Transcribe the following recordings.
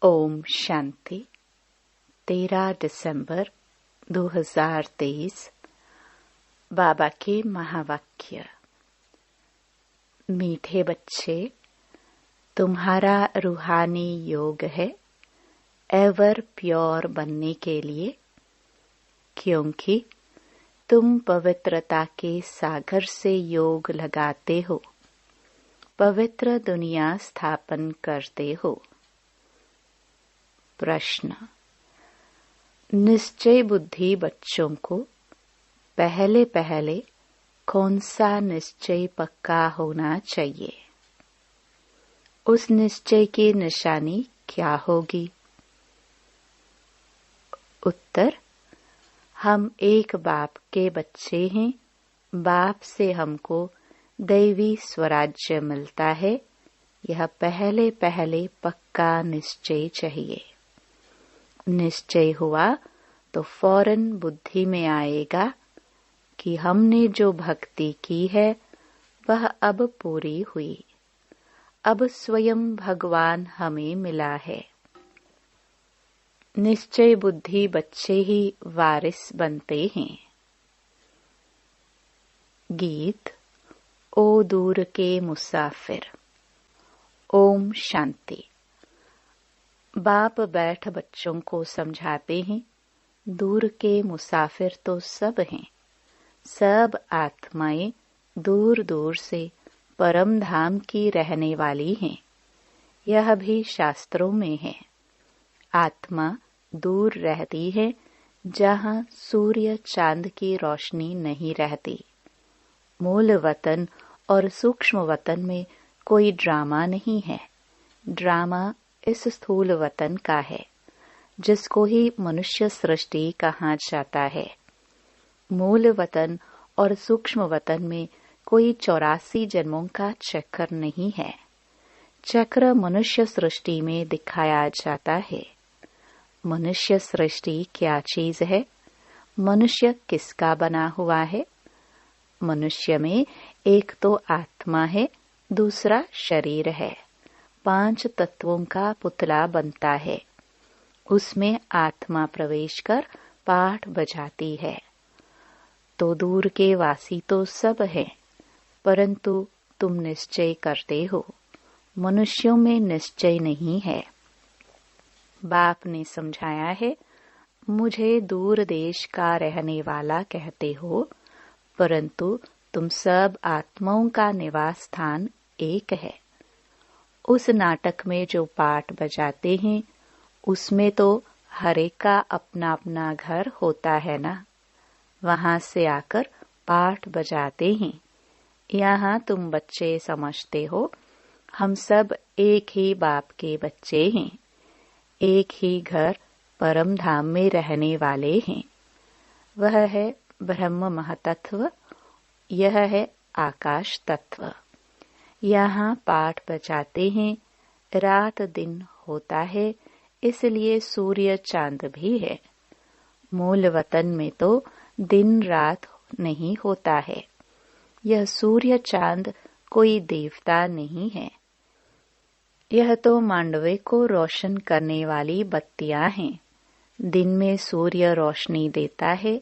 ओम शांति। 13 दिसंबर 2023। बाबा के महावाक्य। मीठे बच्चे, तुम्हारा रूहानी योग है एवर प्योर बनने के लिए, क्योंकि तुम पवित्रता के सागर से योग लगाते हो, पवित्र दुनिया स्थापन करते हो। प्रश्न। निश्चय बुद्धि बच्चों को पहले पहले कौन सा निश्चय पक्का होना चाहिए? उस निश्चय की निशानी क्या होगी? उत्तर। हम एक बाप के बच्चे हैं। बाप से हमको दैवी स्वराज्य मिलता है। यह पहले पहले पक्का निश्चय चाहिए। निश्चय हुआ तो फौरन बुद्धि में आएगा कि हमने जो भक्ति की है वह अब पूरी हुई। अब स्वयं भगवान हमें मिला है। निश्चय बुद्धि बच्चे ही वारिस बनते हैं। गीत। ओ दूर के मुसाफिर। ओम शांति। बाप बैठ बच्चों को समझाते हैं, दूर के मुसाफिर तो सब हैं। सब आत्माएं दूर दूर से परम धाम की रहने वाली हैं। यह भी शास्त्रों में है। आत्मा दूर रहती है जहाँ सूर्य चांद की रोशनी नहीं रहती। मूल वतन और सूक्ष्म वतन में कोई ड्रामा नहीं है। ड्रामा इस स्थूल वतन का है, जिसको ही मनुष्य सृष्टि कहा जाता है। मूल वतन और सूक्ष्म वतन में कोई 84 जन्मों का चक्र नहीं है। चक्र मनुष्य सृष्टि में दिखाया जाता है। मनुष्य सृष्टि क्या चीज है? मनुष्य किसका बना हुआ है? मनुष्य में एक तो आत्मा है, दूसरा शरीर है। 5 तत्वों का पुतला बनता है। उसमें आत्मा प्रवेश कर पाठ बजाती है। तो दूर के वासी तो सब है, परंतु तुम निश्चय करते हो। मनुष्यों में निश्चय नहीं है। बाप ने समझाया है, मुझे दूर देश का रहने वाला कहते हो, परंतु तुम सब आत्माओं का निवास स्थान एक है। उस नाटक में जो पाठ बजाते हैं, उसमें तो हर एक का अपना अपना घर होता है ना। वहां से आकर पाठ बजाते हैं। यहाँ तुम बच्चे समझते हो, हम सब एक ही बाप के बच्चे हैं। एक ही घर परम धाम में रहने वाले हैं। वह है ब्रह्म महतत्व, यह है आकाश तत्व। यहाँ पाठ बजाते हैं। रात दिन होता है, इसलिए सूर्य चांद भी है। मूल वतन में तो दिन रात नहीं होता है। यह सूर्य चांद कोई देवता नहीं है। यह तो मांडवे को रोशन करने वाली बत्तियां हैं। दिन में सूर्य रोशनी देता है,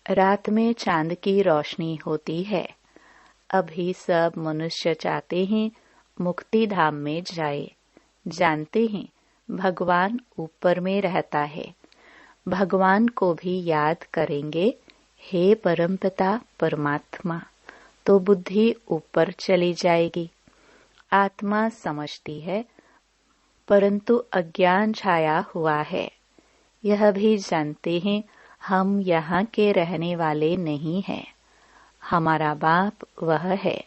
रात में चांद की रोशनी होती है। अभी सब मनुष्य चाहते हैं मुक्ति धाम में जाए। जानते हैं भगवान ऊपर में रहता है। भगवान को भी याद करेंगे, हे परमपिता परमात्मा, तो बुद्धि ऊपर चली जाएगी। आत्मा समझती है, परंतु अज्ञान छाया हुआ है। यह भी जानते हैं हम यहाँ के रहने वाले नहीं हैं। हमारा बाप वह है।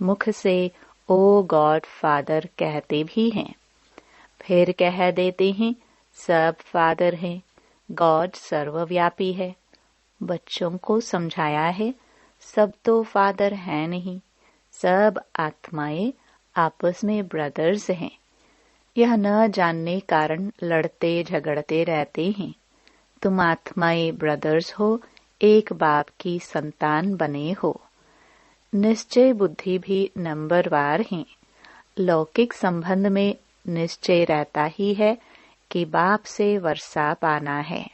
मुख से ओ गॉड फादर कहते भी हैं, फिर कह देते हैं सब फादर हैं। गॉड सर्वव्यापी है। बच्चों को समझाया है, सब तो फादर है नहीं। सब आत्माएं आपस में ब्रदर्स हैं। यह न जानने कारण लड़ते झगड़ते रहते हैं। तुम आत्माएं ब्रदर्स हो, एक बाप की संतान बने हो। निश्चय बुद्धि भी नंबरवार हैं। लौकिक संबंध में निश्चय रहता ही है कि बाप से वर्षा पाना है।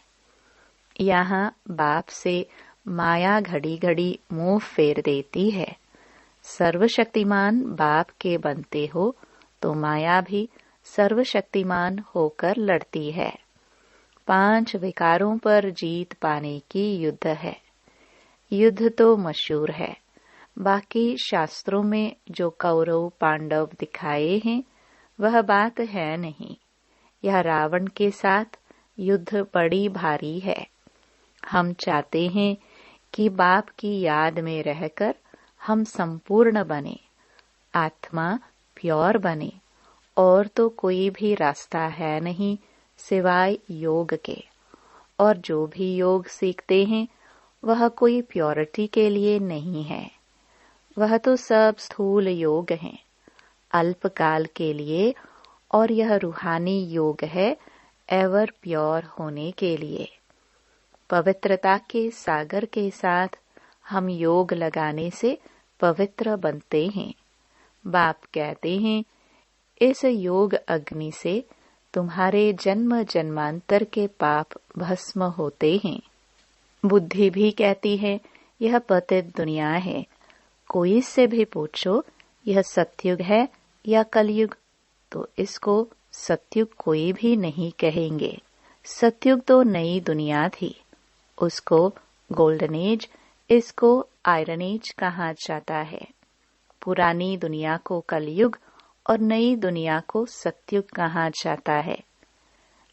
यहाँ बाप से माया घड़ी घड़ी मुंह फेर देती है। सर्वशक्तिमान बाप के बनते हो तो माया भी सर्वशक्तिमान होकर लड़ती है। 5 विकारों पर जीत पाने की युद्ध है। युद्ध तो मशहूर है, बाकी शास्त्रों में जो कौरव पांडव दिखाए हैं वह बात है नहीं। यह रावण के साथ युद्ध बड़ी भारी है। हम चाहते हैं कि बाप की याद में रहकर हम संपूर्ण बने, आत्मा प्योर बने, और तो कोई भी रास्ता है नहीं सिवाय योग के। और जो भी योग सीखते हैं वह कोई प्योरिटी के लिए नहीं है, वह तो सब स्थूल योग हैं, अल्पकाल के लिए, और यह रूहानी योग है एवर प्योर होने के लिए। पवित्रता के सागर के साथ हम योग लगाने से पवित्र बनते हैं। बाप कहते हैं, इस योग अग्नि से तुम्हारे जन्म जन्मांतर के पाप भस्म होते हैं। बुद्धि भी कहती है यह पतित दुनिया है। कोई से भी पूछो यह सतयुग है या कलयुग, तो इसको सतयुग कोई भी नहीं कहेंगे। सतयुग तो नई दुनिया थी, उसको गोल्डन एज, इसको आयरन एज कहा जाता है। पुरानी दुनिया को कलयुग और नई दुनिया को सतयुग कहा जाता है।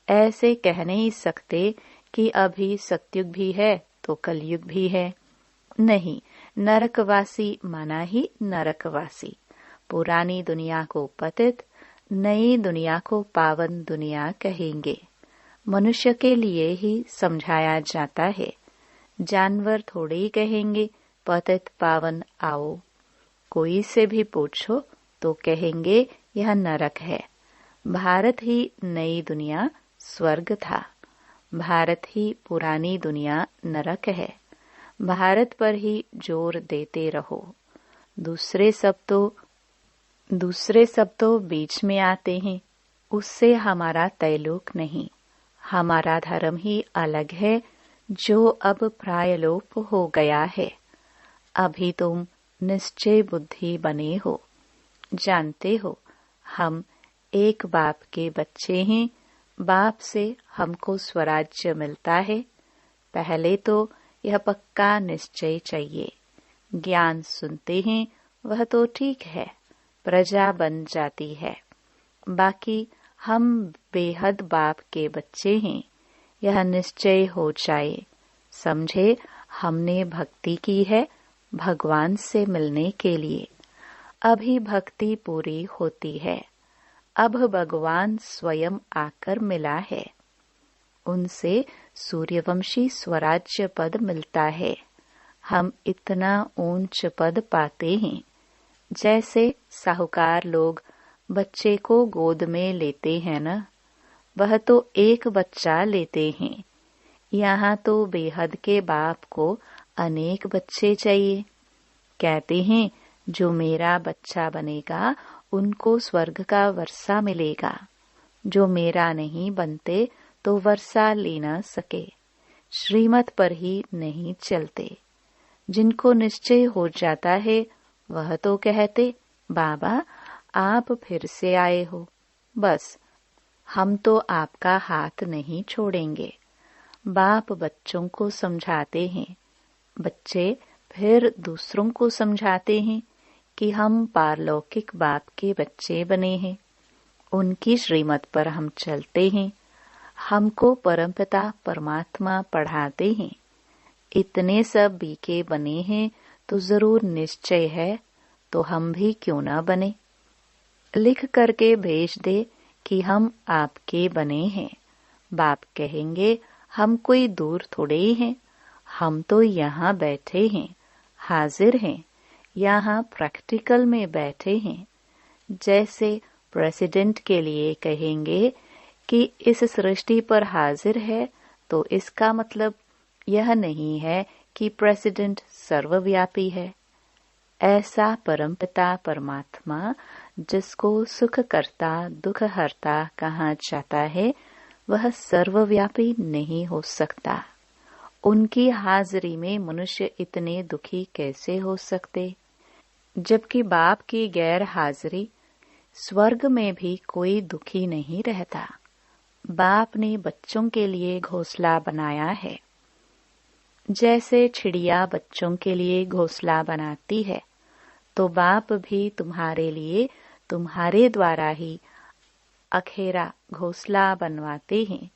ऐसे कह नहीं सकते कि अभी सतयुग भी है तो कलयुग भी है। नहीं, नरकवासी माना ही नरकवासी। पुरानी दुनिया को पतित, नई दुनिया को पावन दुनिया कहेंगे। मनुष्य के लिए ही समझाया जाता है। जानवर थोड़े ही कहेंगे पतित पावन आओ। कोई से भी पूछो तो कहेंगे यह नरक है। भारत ही नई दुनिया स्वर्ग था, भारत ही पुरानी दुनिया नरक है। भारत पर ही जोर देते रहो। दूसरे सब तो बीच में आते हैं, उससे हमारा तैलुक नहीं। हमारा धर्म ही अलग है जो अब प्रायलोप हो गया है। अभी तुम निश्चय बुद्धि बने हो, जानते हो हम एक बाप के बच्चे हैं। बाप से हमको स्वराज्य मिलता है। पहले तो यह पक्का निश्चय चाहिए। ज्ञान सुनते हैं वह तो ठीक है, प्रजा बन जाती है। बाकी हम बेहद बाप के बच्चे हैं, यह निश्चय हो जाए। समझे हमने भक्ति की है भगवान से मिलने के लिए। अभी भक्ति पूरी होती है, अब भगवान स्वयं आकर मिला है। उनसे सूर्यवंशी स्वराज्य पद मिलता है। हम इतना ऊंच पद पाते हैं। जैसे साहूकार लोग बच्चे को गोद में लेते हैं न, वह तो एक बच्चा लेते हैं। यहाँ तो बेहद के बाप को अनेक बच्चे चाहिए। कहते हैं जो मेरा बच्चा बनेगा उनको स्वर्ग का वर्षा मिलेगा। जो मेरा नहीं बनते तो वर्षा ले न सके, श्रीमत पर ही नहीं चलते। जिनको निश्चय हो जाता है वह तो कहते बाबा आप फिर से आए हो, बस हम तो आपका हाथ नहीं छोड़ेंगे। बाप बच्चों को समझाते हैं, बच्चे फिर दूसरों को समझाते हैं कि हम पारलौकिक बाप के बच्चे बने हैं। उनकी श्रीमत पर हम चलते हैं। हमको परमपिता परमात्मा पढ़ाते हैं। इतने सब बीके बने हैं तो जरूर निश्चय है, तो हम भी क्यों न बने। लिख करके भेज दे कि हम आपके बने हैं। बाप कहेंगे हम कोई दूर थोड़े ही हैं, हम तो यहाँ बैठे हैं, हाजिर हैं, यहाँ प्रैक्टिकल में बैठे हैं। जैसे प्रेसिडेंट के लिए कहेंगे कि इस सृष्टि पर हाजिर है, तो इसका मतलब यह नहीं है कि प्रेसिडेंट सर्वव्यापी है। ऐसा परमपिता परमात्मा जिसको सुख करता दुख हरता कहा जाता है, वह सर्वव्यापी नहीं हो सकता। उनकी हाजिरी में मनुष्य इतने दुखी कैसे हो सकते, जबकि बाप की गैर हाजिरी स्वर्ग में भी कोई दुखी नहीं रहता। बाप ने बच्चों के लिए घोंसला बनाया है। जैसे चिड़िया बच्चों के लिए घोंसला बनाती है, तो बाप भी तुम्हारे लिए तुम्हारे द्वारा ही अखेरा घोंसला बनवाते हैं।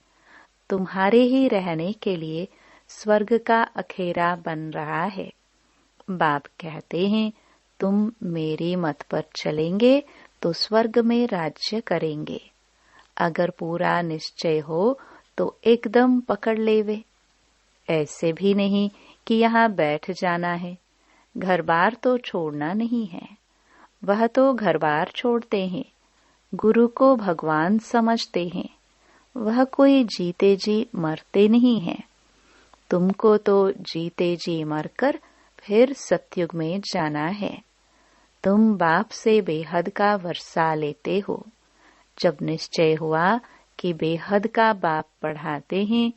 तुम्हारे ही रहने के लिए स्वर्ग का अखेरा बन रहा है। बाप कहते हैं, तुम मेरी मत पर चलेंगे तो स्वर्ग में राज्य करेंगे। अगर पूरा निश्चय हो तो एकदम पकड़ लेवे। ऐसे भी नहीं कि यहाँ बैठ जाना है। घर बार तो छोड़ना नहीं है। वह तो घर बार छोड़ते हैं। गुरु को भगवान समझते हैं। वह कोई जीते जी मरते नहीं हैं। तुमको तो जीते जी मरकर फिर सतयुग में जाना है। तुम बाप से बेहद का वर्षा लेते हो। जब निश्चय हुआ कि बेहद का बाप पढ़ाते हैं,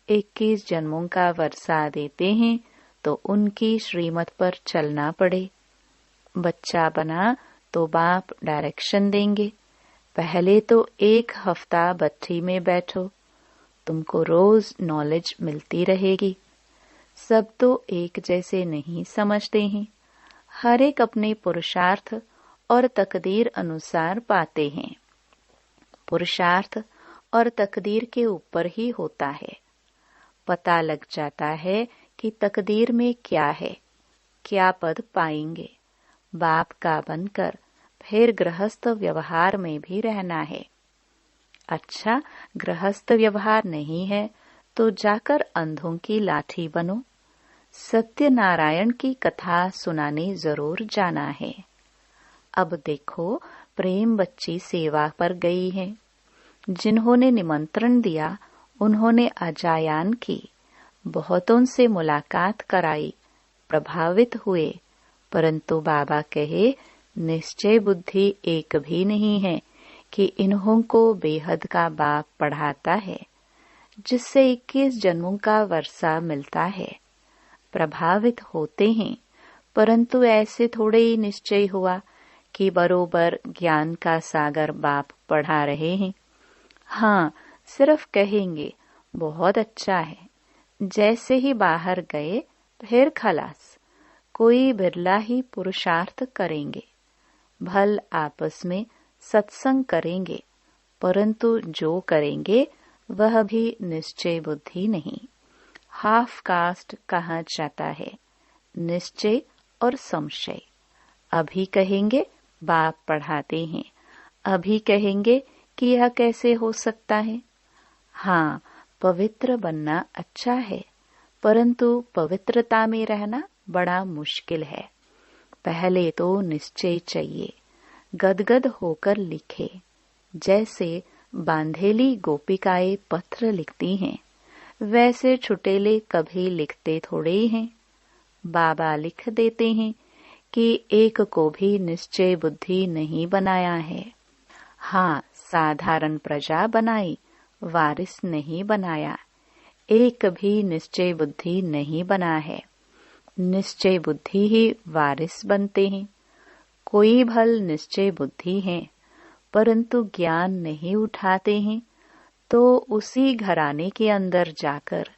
21 जन्मों का वर्षा देते हैं, तो उनकी श्रीमत पर चलना पड़े। बच्चा बना तो बाप डायरेक्शन देंगे। पहले तो 1 हफ्ता भट्ठी में बैठो, तुमको रोज नॉलेज मिलती रहेगी। सब तो एक जैसे नहीं समझते हैं। हर एक अपने पुरुषार्थ और तकदीर अनुसार पाते हैं। पुरुषार्थ और तकदीर के ऊपर ही होता है। पता लग जाता है कि तकदीर में क्या है, क्या पद पाएंगे। बाप का बनकर फिर गृहस्थ व्यवहार में भी रहना है। अच्छा, गृहस्थ व्यवहार नहीं है तो जाकर अंधों की लाठी बनो। सत्यनारायण की कथा सुनाने जरूर जाना है। अब देखो, प्रेम बच्ची सेवा पर गई है। जिन्होंने निमंत्रण दिया उन्होंने अजायान की, बहुतों से मुलाकात कराई, प्रभावित हुए, परंतु बाबा कहे निश्चय बुद्धि एक भी नहीं है कि इन्हों को बेहद का बाप पढ़ाता है, जिससे 21 जन्मों का वर्षा मिलता है। प्रभावित होते हैं, परंतु ऐसे थोड़े ही निश्चय हुआ कि बरोबर ज्ञान का सागर बाप पढ़ा रहे हैं। हाँ, सिर्फ कहेंगे बहुत अच्छा है, जैसे ही बाहर गए फिर खलास। कोई बिरला ही पुरुषार्थ करेंगे, भल आपस में सत्संग करेंगे, परंतु जो करेंगे वह भी निश्चय बुद्धि नहीं। हाफ कास्ट कहा जाता है, निश्चय और संशय। अभी कहेंगे बाप पढ़ाते हैं, अभी कहेंगे कि यह कैसे हो सकता है। हाँ, पवित्र बनना अच्छा है, परंतु पवित्रता में रहना बड़ा मुश्किल है। पहले तो निश्चय चाहिए। गदगद होकर लिखे, जैसे बांधेली गोपिकाएं पत्र लिखती हैं, वैसे छुटेले कभी लिखते थोड़े ही हैं। बाबा लिख देते हैं कि एक को भी निश्चय बुद्धि नहीं बनाया है। हाँ, साधारण प्रजा बनाई, वारिस नहीं बनाया। एक भी निश्चय बुद्धि नहीं बना है। निश्चय बुद्धि ही वारिस बनते हैं। कोई भल निश्चय बुद्धि है, परंतु ज्ञान नहीं उठाते हैं, तो उसी घराने के अंदर जाकर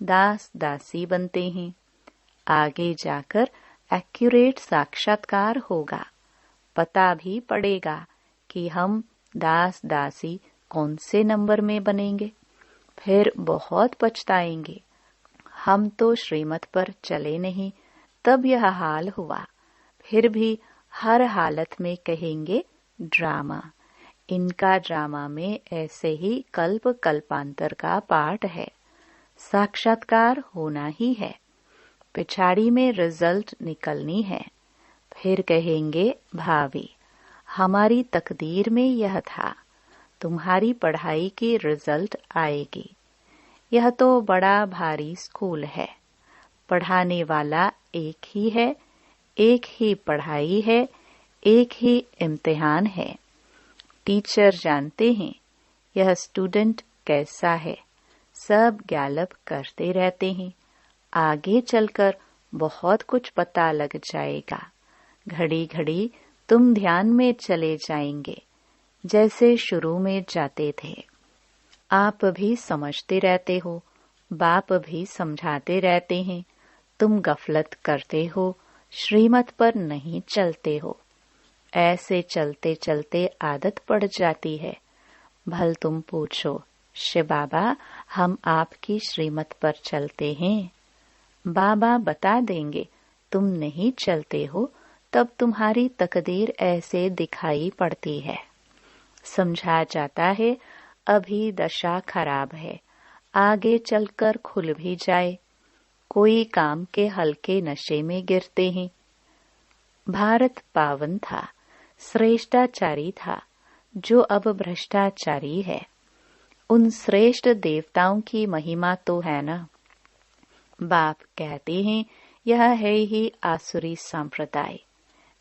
दास दासी बनते हैं। आगे जाकर एक्यूरेट साक्षात्कार होगा, पता भी पड़ेगा कि हम दास दासी कौन से नंबर में बनेंगे। फिर बहुत पछताएंगे, हम तो श्रीमत पर चले नहीं, तब यह हाल हुआ। फिर भी हर हालत में कहेंगे ड्रामा। इनका ड्रामा में ऐसे ही कल्प कल्पांतर का पाठ है। साक्षात्कार होना ही है, पिछाड़ी में रिजल्ट निकलनी है। फिर कहेंगे भावी, हमारी तकदीर में यह था, तुम्हारी पढ़ाई की रिजल्ट आएगी। यह तो बड़ा भारी स्कूल है। पढ़ाने वाला एक ही है, एक ही पढ़ाई है, एक ही इम्तिहान है। टीचर जानते हैं यह स्टूडेंट कैसा है सब गैलप करते रहते हैं। आगे चलकर बहुत कुछ पता लग जाएगा। घड़ी घड़ी तुम ध्यान में चले जाएंगे जैसे शुरू में जाते थे। आप भी समझते रहते हो, बाप भी समझाते रहते हैं। तुम गफलत करते हो, श्रीमत पर नहीं चलते हो। ऐसे चलते चलते आदत पड़ जाती है। भल तुम पूछो, शिव बाबा हम आपकी श्रीमत पर चलते हैं? बाबा बता देंगे तुम नहीं चलते हो तब तुम्हारी तकदीर ऐसे दिखाई पड़ती है। समझा जाता है अभी दशा खराब है, आगे चलकर खुल भी जाए। कोई काम के हल्के नशे में गिरते हैं। भारत पावन था, श्रेष्ठाचारी था, जो अब भ्रष्टाचारी है। उन श्रेष्ठ देवताओं की महिमा तो है ना। बाप कहते हैं यह है ही आसुरी संप्रदाय।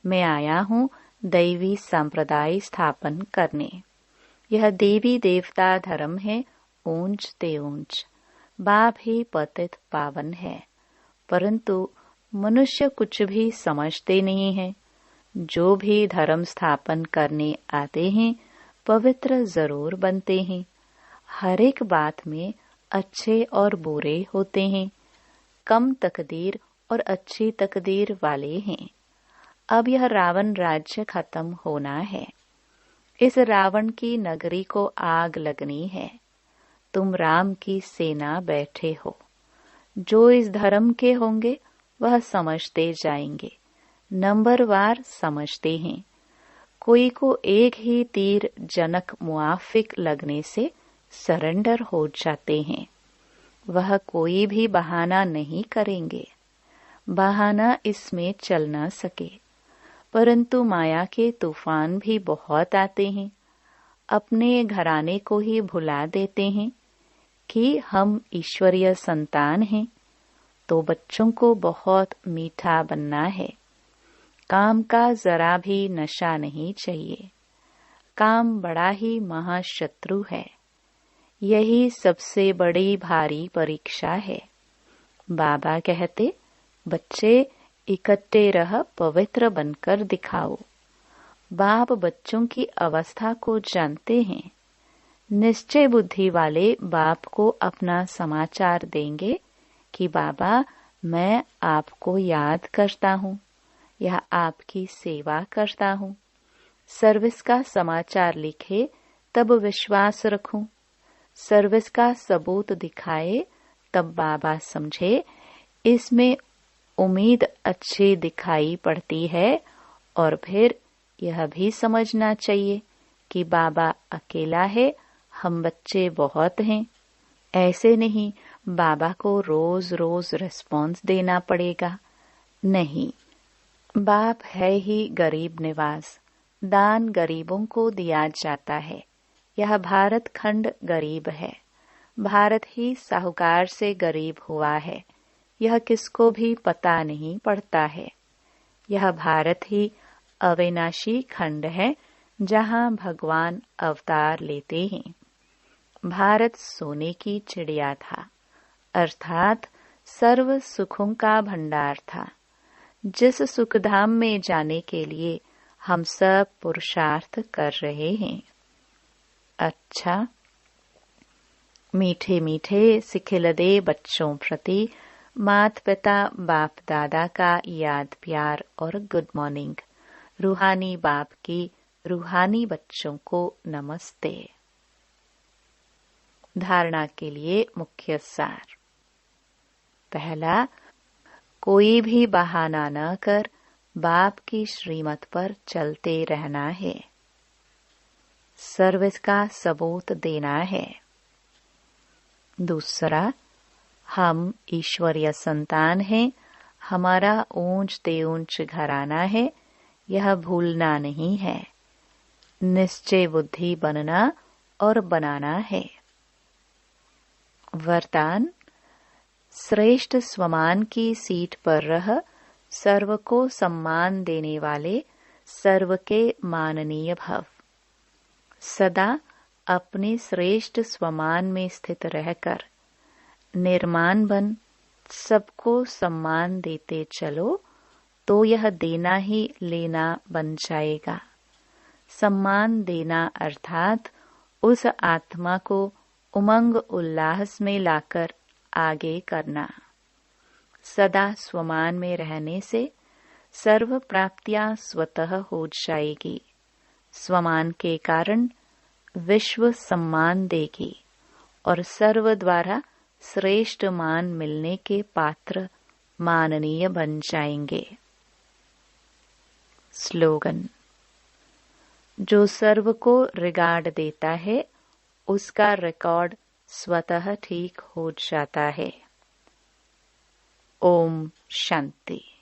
मैं आया हूँ दैवी संप्रदाय स्थापन करने। यह देवी देवता धर्म है ऊंच ते ऊंच। बाप ही पतित पावन है, परंतु मनुष्य कुछ भी समझते नहीं है। जो भी धर्म स्थापन करने आते हैं पवित्र जरूर बनते हैं। हर एक बात में अच्छे और बुरे होते हैं। कम तकदीर और अच्छी तकदीर वाले हैं। अब यह रावण राज्य खत्म होना है। इस रावण की नगरी को आग लगनी है। तुम राम की सेना बैठे हो। जो इस धर्म के होंगे वह समझते जाएंगे, नंबरवार समझते हैं। कोई को एक ही तीर जनक मुआफिक लगने से सरेंडर हो जाते हैं। वह कोई भी बहाना नहीं करेंगे। बहाना इसमें चल न सके। परंतु माया के तूफान भी बहुत आते हैं। अपने घराने को ही भुला देते हैं कि हम ईश्वरीय संतान हैं। तो बच्चों को बहुत मीठा बनना है। काम का जरा भी नशा नहीं चाहिए। काम बड़ा ही महाशत्रु है। यही सबसे बड़ी भारी परीक्षा है। बाबा कहते, बच्चे इकट्ठे रह पवित्र बनकर दिखाओ। बाप बच्चों की अवस्था को जानते हैं। निश्चय बुद्धि वाले बाप को अपना समाचार देंगे कि बाबा मैं आपको याद करता हूँ या आपकी सेवा करता हूँ। सर्विस का समाचार लिखे तब विश्वास रखूं। सर्विस का सबूत दिखाए तब बाबा समझे इसमें उम्मीद अच्छी दिखाई पड़ती है। और फिर यह भी समझना चाहिए कि बाबा अकेला है, हम बच्चे बहुत हैं। ऐसे नहीं बाबा को रोज रोज रिस्पॉन्स देना पड़ेगा। नहीं, बाप है ही गरीब निवास। दान गरीबों को दिया जाता है। यह भारत खंड गरीब है। भारत ही साहूकार से गरीब हुआ है। यह किसको भी पता नहीं पड़ता है। यह भारत ही अविनाशी खंड है जहाँ भगवान अवतार लेते हैं। भारत सोने की चिड़िया था, अर्थात सर्व सुखों का भंडार था, जिस सुखधाम में जाने के लिए हम सब पुरुषार्थ कर रहे हैं। अच्छा, मीठे मीठे सिखिलदे बच्चों प्रति माता पिता बाप दादा का याद प्यार और गुड मॉर्निंग। रूहानी बाप की रूहानी बच्चों को नमस्ते। धारणा के लिए मुख्य सार। पहला, कोई भी बहाना न कर बाप की श्रीमत पर चलते रहना है। सर्विस का सबूत देना है। दूसरा, हम ईश्वरीय संतान हैं। हमारा ऊंच ते ऊंच घराना है, यह भूलना नहीं है। निश्चय बुद्धि बनना और बनाना है। वरदान, श्रेष्ठ स्वमान की सीट पर रह सर्व को सम्मान देने वाले सर्व के माननीय भव। सदा अपने श्रेष्ठ स्वमान में स्थित रहकर निर्माण बन सबको सम्मान देते चलो तो यह देना ही लेना बन जाएगा। सम्मान देना अर्थात उस आत्मा को उमंग उल्लास में लाकर आगे करना। सदा स्वमान में रहने से सर्व प्राप्तियां स्वतः हो जाएगी। स्वमान के कारण विश्व सम्मान देगी और सर्व द्वारा श्रेष्ठ मान मिलने के पात्र माननीय बन जाएंगे। स्लोगन। जो सर्व को रिगार्ड देता है उसका रिकॉर्ड स्वतः ठीक हो जाता है। ओम शांति।